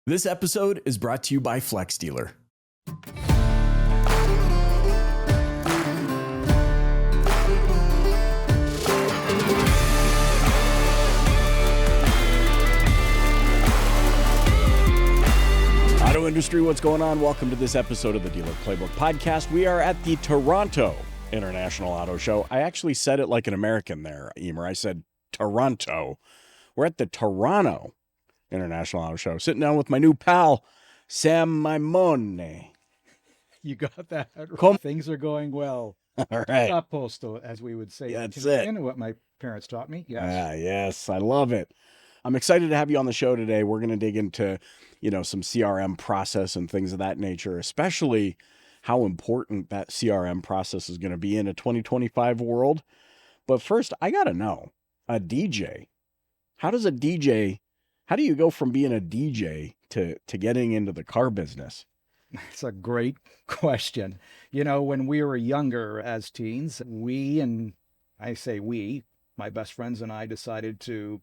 This episode is brought to you by Flex Dealer. Auto industry, what's going on? Welcome to this episode of the Dealer Playbook Podcast. We are at the Toronto International Auto Show. I actually said it like an American there, Emer. I said Toronto. We're at the Toronto International Auto Show, sitting down with my new pal, Sam Maimone. You got that right. Things are going well. All right. Top posto, as we would say. That's it. And what my parents taught me. Yes. Yes, I love it. I'm excited to have you on the show today. We're going to dig into, some CRM process and things of that nature, especially how important that CRM process is going to be in a 2025 world. But first, I got to know, a DJ, how do you go from being a DJ to getting into the car business? It's a great question. When we were younger as teens, my best friends and I decided to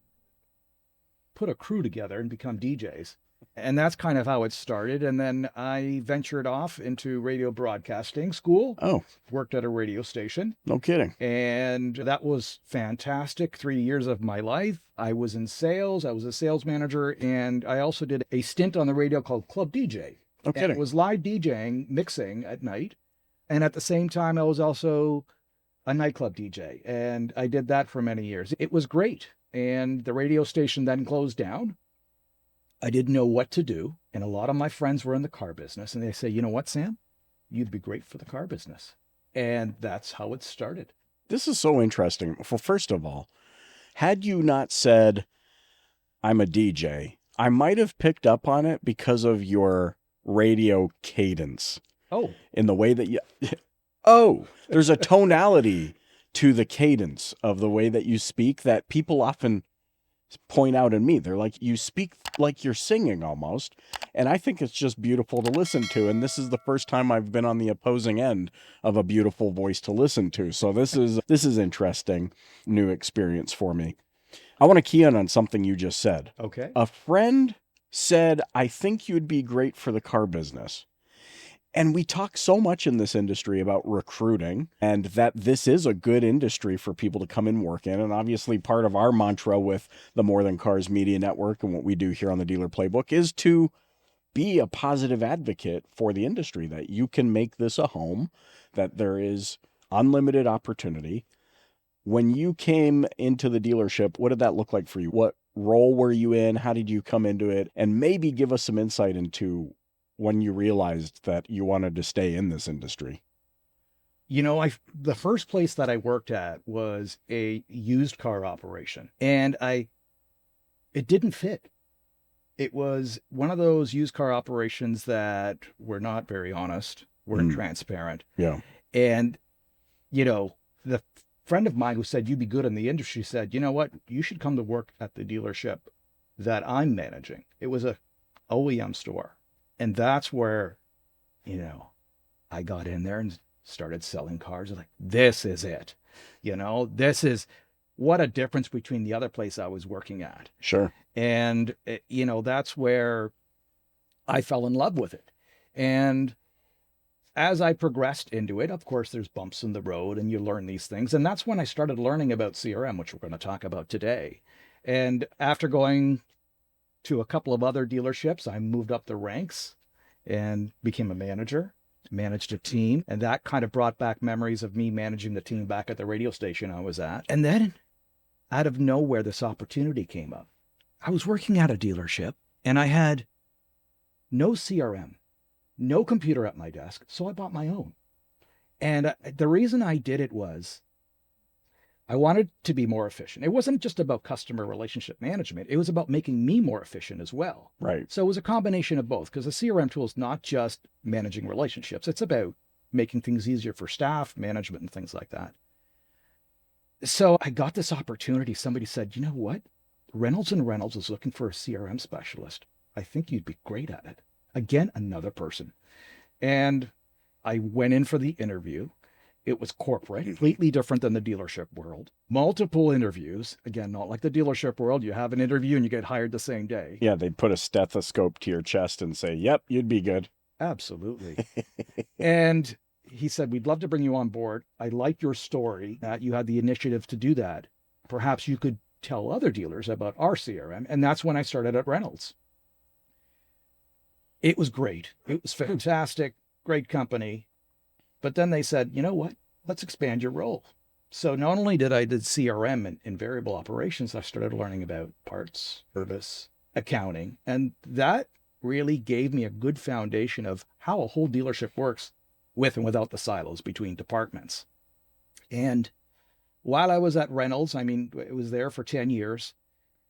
put a crew together and become DJs. And that's kind of how it started. And then I ventured off into radio broadcasting school. Oh, worked at a radio station. No kidding. And that was fantastic. 3 years of my life. I was in sales. I was a sales manager. And I also did a stint on the radio called Club DJ. No kidding. It was live DJing, mixing at night. And at the same time, I was also a nightclub DJ. And I did that for many years. It was great. And the radio station then closed down. I didn't know what to do. And a lot of my friends were in the car business. And they say, you know what, Sam? You'd be great for the car business. And that's how it started. This is so interesting. Well, first of all, had you not said, I'm a DJ, I might have picked up on it because of your radio cadence. Oh. In the way that there's a tonality to the cadence of the way that you speak that people often point out in me. They're like, you speak like you're singing almost. And I think it's just beautiful to listen to. And this is the first time I've been on the opposing end of a beautiful voice to listen to. So this is interesting, new experience for me. I want to key in on something you just said. Okay. A friend said, I think you'd be great for the car business. And we talk so much in this industry about recruiting and that this is a good industry for people to come and work in. And obviously part of our mantra with the More Than Cars Media Network and what we do here on the Dealer Playbook is to be a positive advocate for the industry, that you can make this a home, that there is unlimited opportunity. When you came into the dealership, what did that look like for you? What role were you in? How did you come into it? And maybe give us some insight into when you realized that you wanted to stay in this industry. The first place that I worked at was a used car operation, and it didn't fit. It was one of those used car operations that were not very honest, weren't transparent. Yeah. And, the friend of mine who said, you'd be good in the industry said, you know what, you should come to work at the dealership that I'm managing. It was a OEM store. And that's where, I got in there and started selling cars. Like, this is it. This is what a difference between the other place I was working at. Sure. And, that's where I fell in love with it. And as I progressed into it, of course, there's bumps in the road and you learn these things. And that's when I started learning about CRM, which we're going to talk about today. And after going to a couple of other dealerships, I moved up the ranks and became a manager, managed a team. And that kind of brought back memories of me managing the team back at the radio station I was at. And then out of nowhere, this opportunity came up. I was working at a dealership and I had no CRM, no computer at my desk. So I bought my own. And the reason I did it was I wanted to be more efficient. It wasn't just about customer relationship management. It was about making me more efficient as well. Right. So it was a combination of both, because a CRM tool is not just managing relationships. It's about making things easier for staff, management, and things like that. So I got this opportunity. Somebody said, you know what? Reynolds and Reynolds is looking for a CRM specialist. I think you'd be great at it. Again, another person. And I went in for the interview. It was corporate, completely different than the dealership world. Multiple interviews. Again, not like the dealership world. You have an interview and you get hired the same day. Yeah, they'd put a stethoscope to your chest and say, yep, you'd be good. Absolutely. And he said, we'd love to bring you on board. I like your story that you had the initiative to do that. Perhaps you could tell other dealers about our CRM. And that's when I started at Reynolds. It was great. It was fantastic. Great company. But then they said, you know what? Let's expand your role. So not only did CRM and variable operations, I started learning about parts, service, accounting. And that really gave me a good foundation of how a whole dealership works with and without the silos between departments. And while I was at Reynolds, I mean, it was there for 10 years.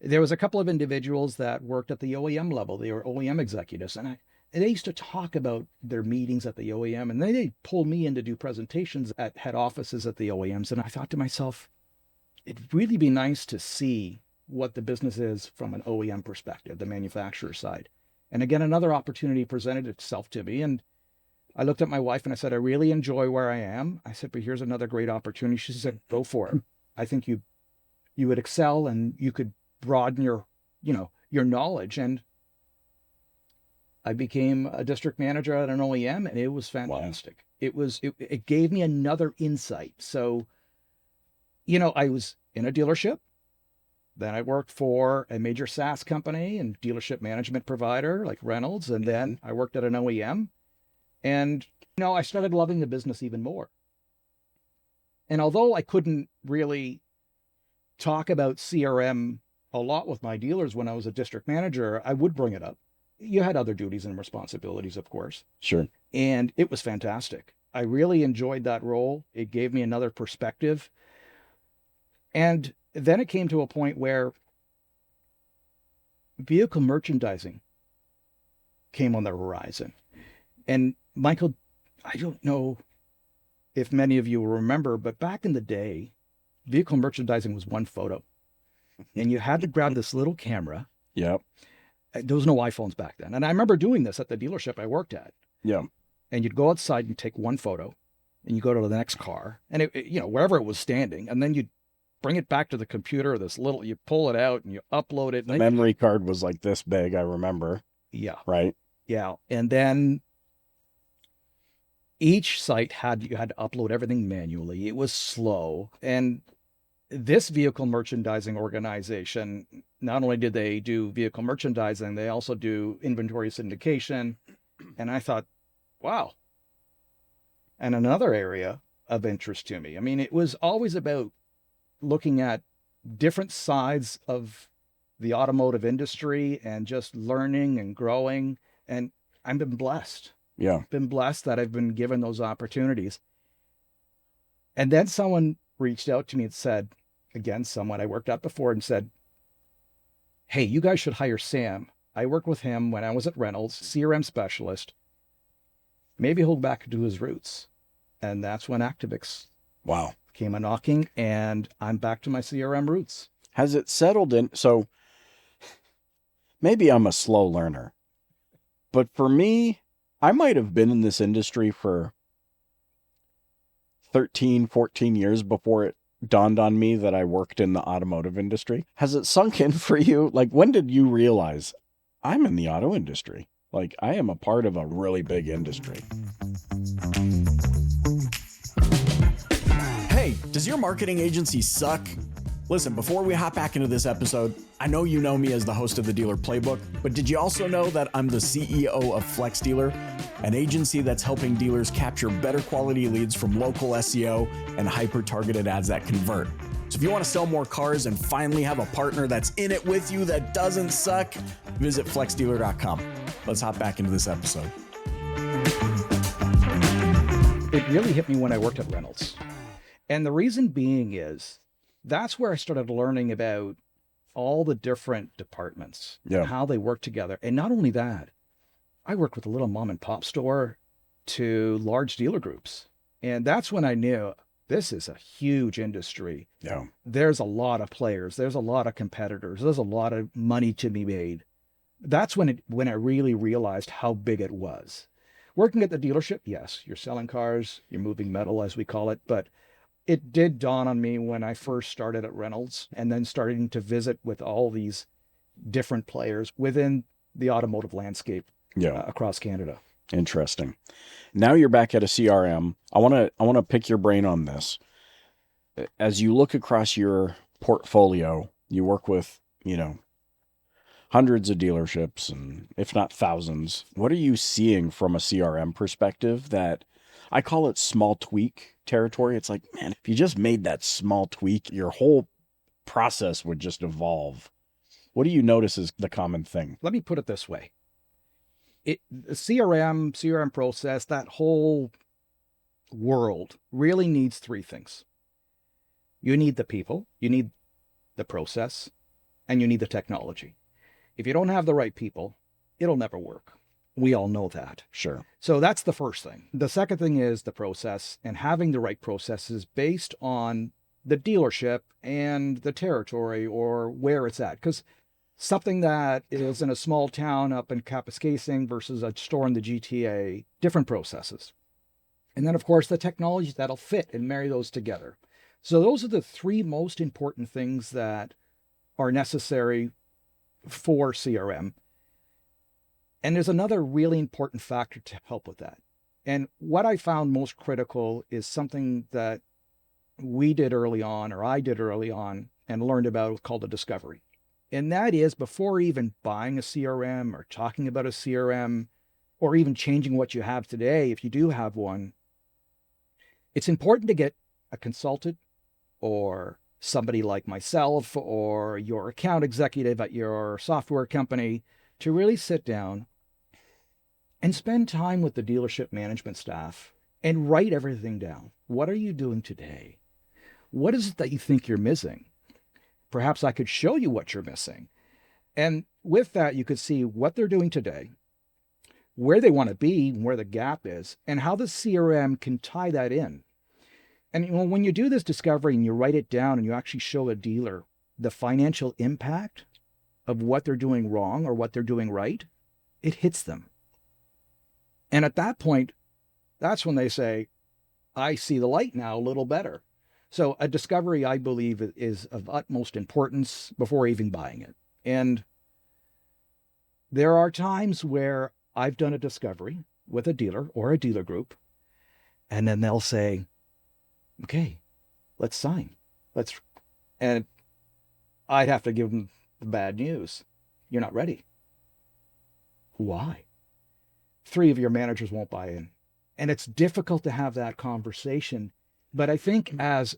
There was a couple of individuals that worked at the OEM level. They were OEM executives. And they used to talk about their meetings at the OEM, and they'd pull me in to do presentations at head offices at the OEMs. And I thought to myself, it'd really be nice to see what the business is from an OEM perspective, the manufacturer side. And again, another opportunity presented itself to me. And I looked at my wife and I said, I really enjoy where I am. I said, but here's another great opportunity. She said, go for it. I think you would excel and you could broaden your knowledge. And I became a district manager at an OEM, and it was fantastic. Wow. It gave me another insight. So, I was in a dealership. Then I worked for a major SaaS company and dealership management provider like Reynolds. And then I worked at an OEM. And, I started loving the business even more. And although I couldn't really talk about CRM a lot with my dealers when I was a district manager, I would bring it up. You had other duties and responsibilities, of course. Sure. And it was fantastic. I really enjoyed that role. It gave me another perspective. And then it came to a point where vehicle merchandising came on the horizon. And Michael, I don't know if many of you will remember, but back in the day, vehicle merchandising was one photo. And you had to grab this little camera. Yep. There was no iPhones back then. And I remember doing this at the dealership I worked at. Yeah. And you'd go outside and take one photo and you go to the next car and wherever it was standing. And then you'd bring it back to the computer, you pull it out and you upload it. The memory card was like this big, I remember. Yeah. Right. Yeah. And then each site you had to upload everything manually. It was slow. And this vehicle merchandising organization, not only did they do vehicle merchandising, they also do inventory syndication. And I thought, wow. And another area of interest to me. I mean, it was always about looking at different sides of the automotive industry and just learning and growing. And I've been blessed. Yeah. I've been blessed that I've been given those opportunities. And then someone reached out to me and said, again, someone I worked at before, and said, hey, you guys should hire Sam. I worked with him when I was at Reynolds, CRM specialist. Maybe he'll go back to his roots. And that's when Activix came a knocking, and I'm back to my CRM roots. Has it settled in? So maybe I'm a slow learner, but for me, I might have been in this industry for 13, 14 years before it dawned on me that I worked in the automotive industry. Has it sunk in for you? Like, when did you realize I'm in the auto industry? Like, I am a part of a really big industry. Hey, does your marketing agency suck? Listen, before we hop back into this episode, I know you know me as the host of the Dealer Playbook, but did you also know that I'm the CEO of Flex Dealer, an agency that's helping dealers capture better quality leads from local SEO and hyper-targeted ads that convert? So if you want to sell more cars and finally have a partner that's in it with you that doesn't suck, visit flexdealer.com. Let's hop back into this episode. It really hit me when I worked at Reynolds. And the reason being is, that's where I started learning about all the different departments, and how they work together. And not only that, I worked with a little mom and pop store to large dealer groups. And that's when I knew this is a huge industry. Yeah. There's a lot of players. There's a lot of competitors. There's a lot of money to be made. That's when I really realized how big it was. Working at the dealership, yes, you're selling cars, you're moving metal, as we call it. But it did dawn on me when I first started at Reynolds and then starting to visit with all these different players within the automotive landscape Yeah. across Canada. Interesting. Now you're back at a CRM. I want to pick your brain on this. As you look across your portfolio, you work with, hundreds of dealerships and if not thousands. What are you seeing from a CRM perspective that I call it small tweak territory? It's like, man, if you just made that small tweak, your whole process would just evolve. What do you notice is the common thing? Let me put it this way. The CRM process, that whole world really needs three things. You need the people, you need the process, and you need the technology. If you don't have the right people, it'll never work. We all know that. Sure. So that's the first thing. The second thing is the process and having the right processes based on the dealership and the territory or where it's at. Because something that is in a small town up in Kapuskasing versus a store in the GTA, different processes. And then, of course, the technology that'll fit and marry those together. So those are the three most important things that are necessary for CRM. And there's another really important factor to help with that. And what I found most critical is something that we did early on, or I did early on, and learned about called a discovery. And that is before even buying a CRM or talking about a CRM, or even changing what you have today, if you do have one, it's important to get a consultant or somebody like myself or your account executive at your software company to really sit down and spend time with the dealership management staff and write everything down. What are you doing today? What is it that you think you're missing? Perhaps I could show you what you're missing. And with that, you could see what they're doing today, where they want to be, where the gap is, and how the CRM can tie that in. And when you do this discovery and you write it down and you actually show a dealer the financial impact of what they're doing wrong or what they're doing right, it hits them. And at that point, that's when they say, I see the light now a little better. So a discovery, I believe, is of utmost importance before even buying it. And there are times where I've done a discovery with a dealer or a dealer group, and then they'll say, okay, let's sign. And I'd have to give them the bad news. You're not ready. Why? 3 of your managers won't buy in. And it's difficult to have that conversation. But I think as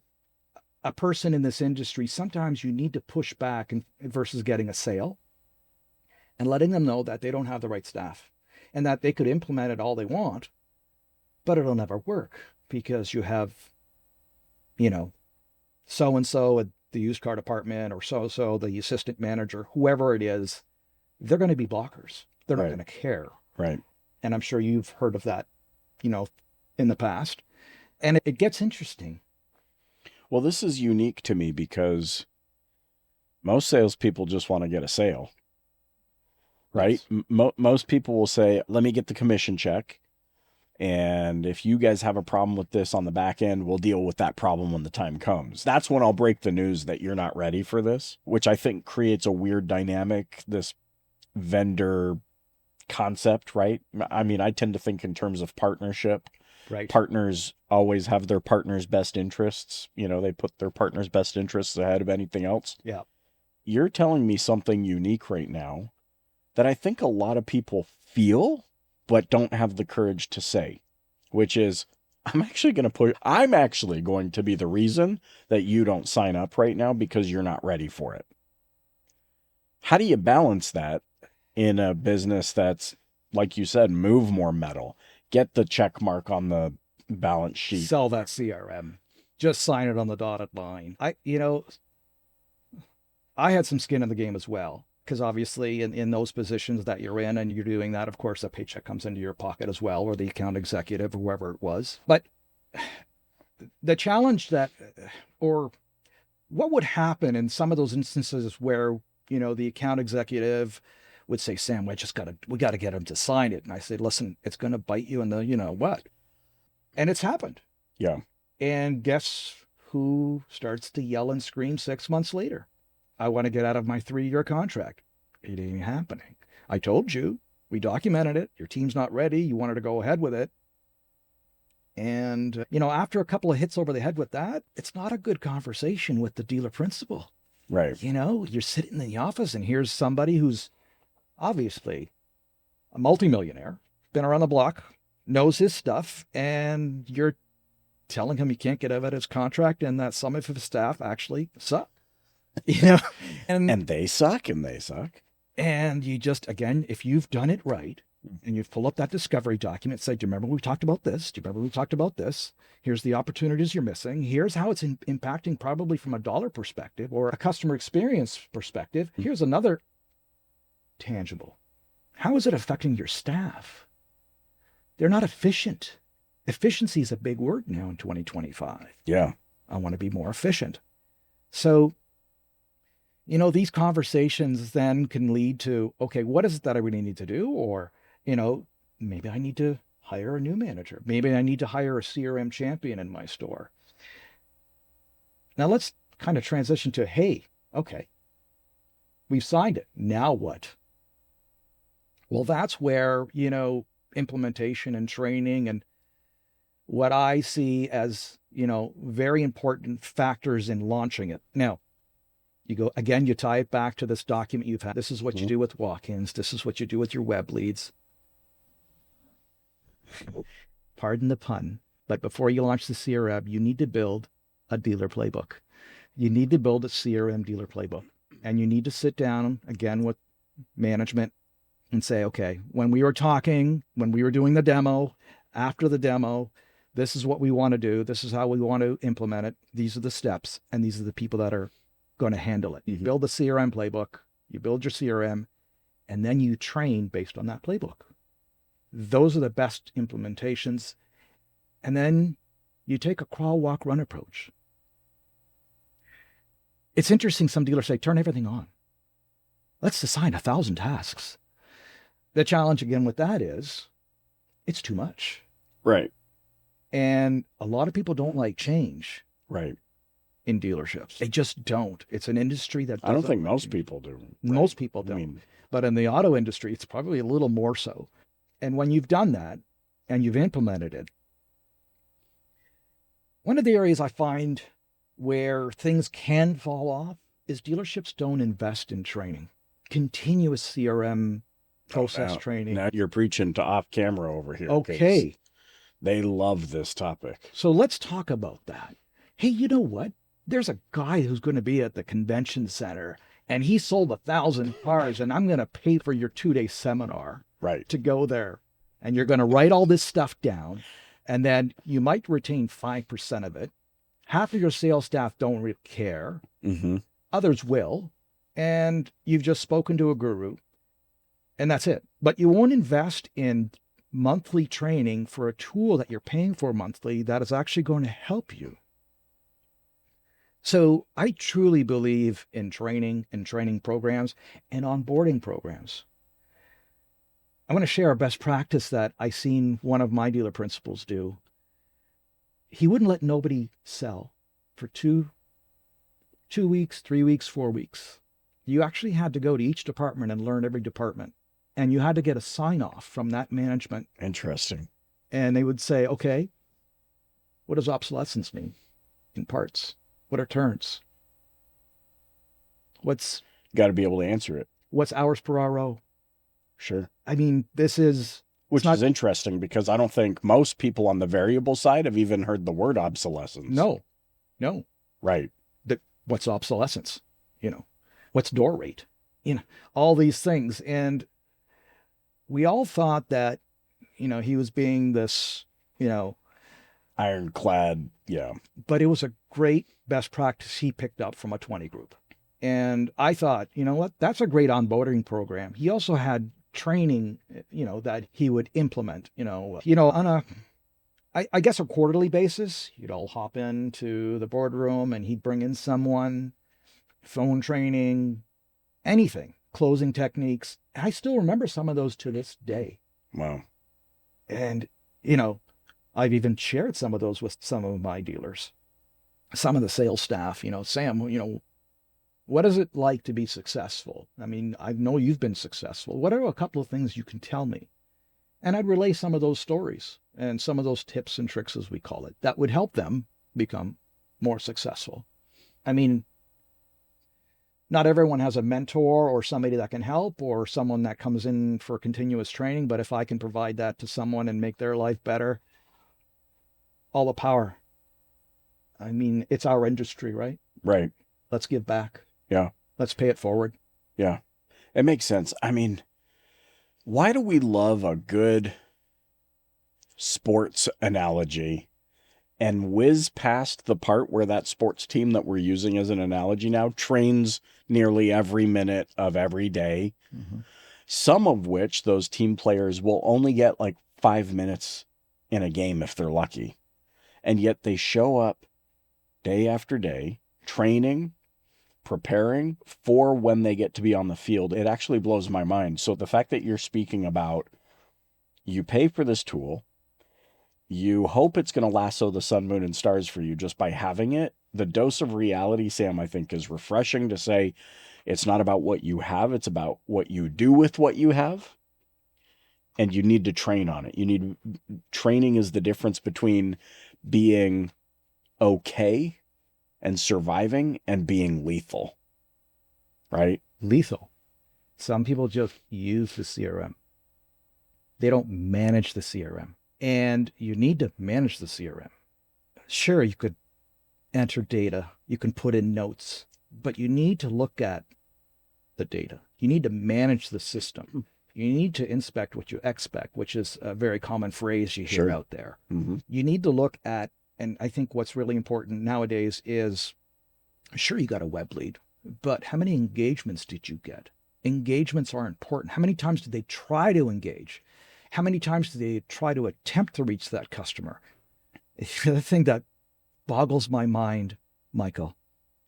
a person in this industry, sometimes you need to push back versus getting a sale and letting them know that they don't have the right staff and that they could implement it all they want, but it'll never work because you have, so-and-so at the used car department or so-so, the assistant manager, whoever it is, they're going to be blockers. They're not Right. going to care. Right. And I'm sure you've heard of that, in the past. And it gets interesting. Well, this is unique to me because most salespeople just want to get a sale, right? Yes. Most people will say, let me get the commission check. And if you guys have a problem with this on the back end, we'll deal with that problem when the time comes. That's when I'll break the news that you're not ready for this, which I think creates a weird dynamic, this vendor concept, right? I mean, I tend to think in terms of partnership. Right. Partners always have their partner's best interests. They put their partner's best interests ahead of anything else. Yeah. You're telling me something unique right now that I think a lot of people feel but don't have the courage to say, which is I'm actually going to be the reason that you don't sign up right now because you're not ready for it. How do you balance that in a business that's, like you said, move more metal, get the check mark on the balance sheet? Sell that CRM. Just sign it on the dotted line. I had some skin in the game as well. Because obviously in those positions that you're in and you're doing that, of course, a paycheck comes into your pocket as well, or the account executive or whoever it was. But the challenge or what would happen in some of those instances where, the account executive would say, Sam, we got to get him to sign it. And I say, listen, it's going to bite you in the, you know what? And it's happened. Yeah. And guess who starts to yell and scream 6 months later? I want to get out of my 3-year contract. It ain't happening. I told you, we documented it. Your team's not ready. You wanted to go ahead with it. And, after a couple of hits over the head with that, it's not a good conversation with the dealer principal. Right. You're sitting in the office and here's somebody who's obviously a multimillionaire, been around the block, knows his stuff, and you're telling him he can't get out of his contract and that some of his staff actually suck. And they suck and they suck. And you just, again, if you've done it right and you've pulled up that discovery document, say, do you remember we talked about this? Do you remember we talked about this? Here's the opportunities you're missing. Here's how it's impacting probably from a dollar perspective or a customer experience perspective. Here's another tangible. How is it affecting your staff? They're not efficient. Efficiency is a big word now in 2025. Yeah. I want to be more efficient. So, these conversations then can lead to, okay, what is it that I really need to do? Or, maybe I need to hire a new manager. Maybe I need to hire a CRM champion in my store. Now let's kind of transition to, hey, okay, we've signed it. Now what? Well, that's where, implementation and training and what I see as, very important factors in launching it. Now, you tie it back to this document you've had. This is what you do with walk-ins. This is what you do with your web leads. Pardon the pun, but before you launch the CRM, you need to build a dealer playbook. You need to build a CRM dealer playbook. And you need to sit down again with management and say, okay, when we were doing the demo, after the demo, this is what we want to do. This is how we want to implement it. These are the steps, and these are the people that are going to handle it. You build the CRM playbook, you build your CRM, and then you train based on that playbook. Those are the best implementations. And then you take a crawl, walk, run approach. It's interesting. Some dealers say, turn everything on. Let's assign 1,000 tasks. The challenge again with that is it's too much. Right. And a lot of people don't like change. Right. In dealerships. They just don't. It's an industry that I don't think most people do. Most people don't. But in the auto industry, it's probably a little more so. And when you've done that and you've implemented it, one of the areas I find where things can fall off is dealerships don't invest in training, continuous CRM process training. Now you're preaching to off camera over here. Okay. They love this topic. So let's talk about that. Hey, you know what? There's a guy who's going to be at the convention center and he sold 1,000 cars and I'm going to pay for your 2-day seminar. Right. To go there. And you're going to write all this stuff down. And then you might retain 5% of it. Half of your sales staff don't really care. Mm-hmm. Others will. And you've just spoken to a guru. And that's it. But you won't invest in monthly training for a tool that you're paying for monthly that is actually going to help you. So I truly believe in training and training programs and onboarding programs. I want to share a best practice that I seen one of my dealer principals do. He wouldn't let nobody sell for two weeks, 3 weeks, 4 weeks. You actually had to go to each department and learn every department. And you had to get a sign off from that management. Interesting. And they would say, okay, what does obsolescence mean in parts? What are turns? Got to be able to answer it. What's hours per RO? Sure. I mean, this is... Which is interesting because I don't think most people on the variable side have even heard the word obsolescence. No. Right. What's obsolescence? What's door rate? All these things. And we all thought that, he was being this, ironclad. Yeah. But it was a great best practice he picked up from a 20 group. And I thought, you know what? That's a great onboarding program. He also had training, that he would implement, on I guess a quarterly basis. You'd all hop into the boardroom and he'd bring in someone, phone training, anything. closing techniques. I still remember some of those to this day. Wow. And, you know, I've even shared some of those with some of my dealers, some of the sales staff. Sam, what is it like to be successful? I mean, I know you've been successful. What are a couple of things you can tell me? And I'd relay some of those stories and some of those tips and tricks, as we call it, that would help them become more successful. I mean, not everyone has a mentor or somebody that can help or someone that comes in for continuous training. But if I can provide that to someone and make their life better, all the power. I mean, it's our industry, right? Right. Let's give back. Yeah. Let's pay it forward. Yeah. It makes sense. I mean, why do we love a good sports analogy and whiz past the part where that sports team that we're using as an analogy now trains nearly every minute of every day, some of which those team players will only get like 5 minutes in a game if they're lucky. And yet they show up day after day, training, preparing for when they get to be on the field. It actually blows my mind. So the fact that you're speaking about, you pay for this tool, you hope it's going to lasso the sun, moon, and stars for you just by having it. The dose of reality, Sam, I think is refreshing to say it's not about what you have. It's about what you do with what you have. And you need to train on it. Training is the difference between being okay and surviving and being lethal, right? Lethal. Some people just use the CRM. They don't manage the CRM. And you need to manage the CRM. Sure, you could enter data, you can put in notes, but you need to look at the data. You need to manage the system. You need to inspect what you expect, which is a very common phrase you hear out there. You need to look at, and I think what's really important nowadays is, sure, you got a web lead, but how many engagements did you get? Engagements are important. How many times did they try to engage? How many times do they try to attempt to reach that customer? The thing that boggles my mind, Michael,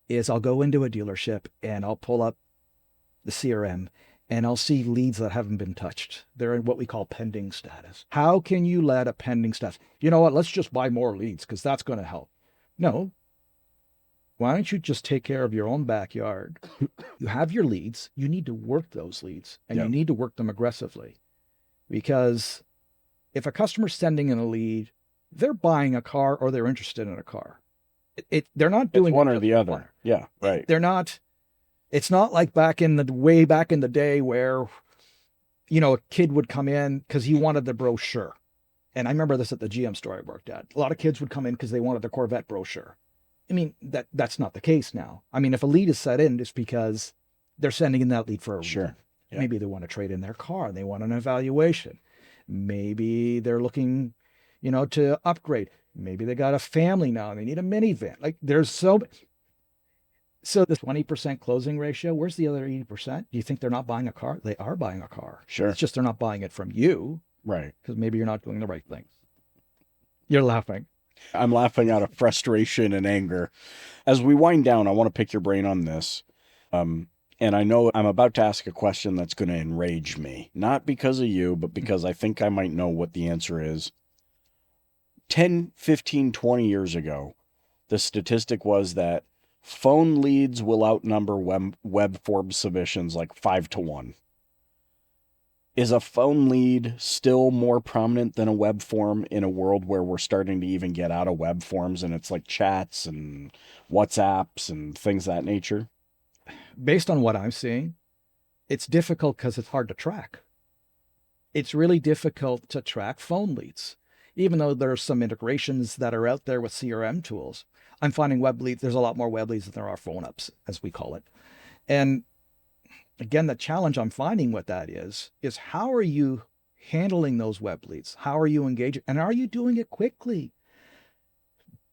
is I'll go into a dealership and I'll pull up the CRM and I'll see leads that haven't been touched. They're in what we call pending status. How can you let a pending status? You know what? Let's just buy more leads because that's going to help. No. Why don't you just take care of your own backyard? You have your leads. You need to work those leads and you need to work them aggressively. Because if a customer's sending in a lead, they're buying a car or they're interested in a car. They're not doing one or the other. One. Yeah, right. They're not. It's not like way back in the day where, a kid would come in because he wanted the brochure. And I remember this at the GM store I worked at. A lot of kids would come in because they wanted the Corvette brochure. I mean, that's not the case now. I mean, if a lead is set in, it's because they're sending in that lead for a reason. Yeah. Maybe they want to trade in their car and they want an evaluation. Maybe they're looking, to upgrade. Maybe they got a family now and they need a minivan. Like there's so the 20% closing ratio, where's the other 80%? Do you think they're not buying a car? They are buying a car. Sure. It's just they're not buying it from you. Right. Because maybe you're not doing the right things. You're laughing. I'm laughing out of frustration and anger. As we wind down, I want to pick your brain on this. And I know I'm about to ask a question that's going to enrage me, not because of you, but because I think I might know what the answer is. 10, 15, 20 years ago, the statistic was that phone leads will outnumber web form submissions like 5-1. Is a phone lead still more prominent than a web form in a world where we're starting to even get out of web forms and it's like chats and WhatsApps and things of that nature? Based on what I'm seeing, it's difficult because it's hard to track. It's really difficult to track phone leads. Even though there's some integrations that are out there with CRM tools, I'm finding web leads, there's a lot more web leads than there are phone ups, as we call it. And again, the challenge I'm finding with that is how are you handling those web leads? How are you engaging? And are you doing it quickly?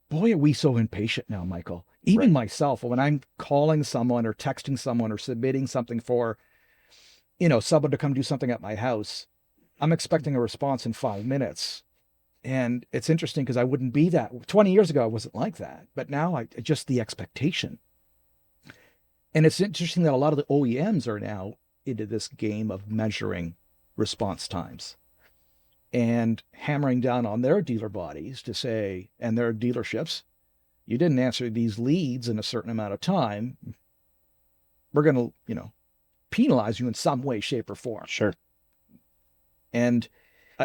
Boy, are we so impatient now, Michael. Even myself, when I'm calling someone or texting someone or submitting something for, someone to come do something at my house, I'm expecting a response in 5 minutes. And it's interesting because I wouldn't be that. 20 years ago, I wasn't like that. But now just the expectation. And it's interesting that a lot of the OEMs are now into this game of measuring response times and hammering down on their dealer bodies to say, and their dealerships, you didn't answer these leads in a certain amount of time. We're going to, penalize you in some way, shape, or form. Sure. And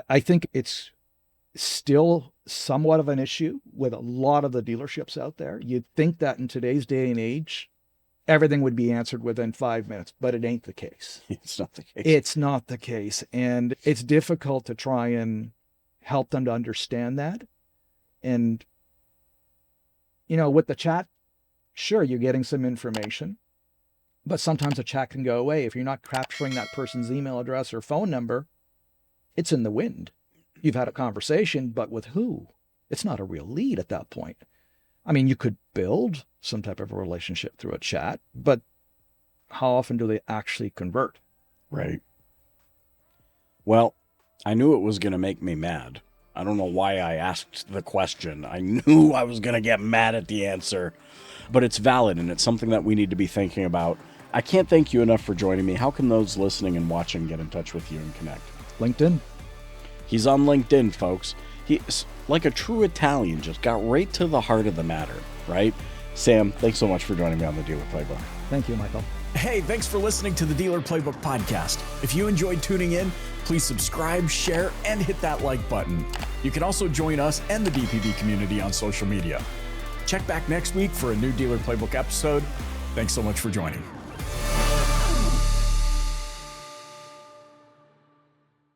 I think it's still somewhat of an issue with a lot of the dealerships out there. You'd think that in today's day and age, everything would be answered within 5 minutes, but it ain't the case. It's not the case. It's not the case. And it's difficult to try and help them to understand that. And, with the chat, sure, you're getting some information, but sometimes a chat can go away. If you're not capturing that person's email address or phone number, it's in the wind. You've had a conversation, but with who? It's not a real lead at that point. I mean, you could build some type of a relationship through a chat, but how often do they actually convert? Right. Well, I knew it was going to make me mad. I don't know why I asked the question. I knew I was going to get mad at the answer, but it's valid and it's something that we need to be thinking about. I can't thank you enough for joining me. How can those listening and watching get in touch with you and connect? LinkedIn. He's on LinkedIn, folks. He's like a true Italian, just got right to the heart of the matter, right? Sam, thanks so much for joining me on the Dealer Playbook. Thank you, Michael. Hey, thanks for listening to the Dealer Playbook podcast. If you enjoyed tuning in, please subscribe, share, and hit that like button. You can also join us and the DPB community on social media. Check back next week for a new Dealer Playbook episode. Thanks so much for joining.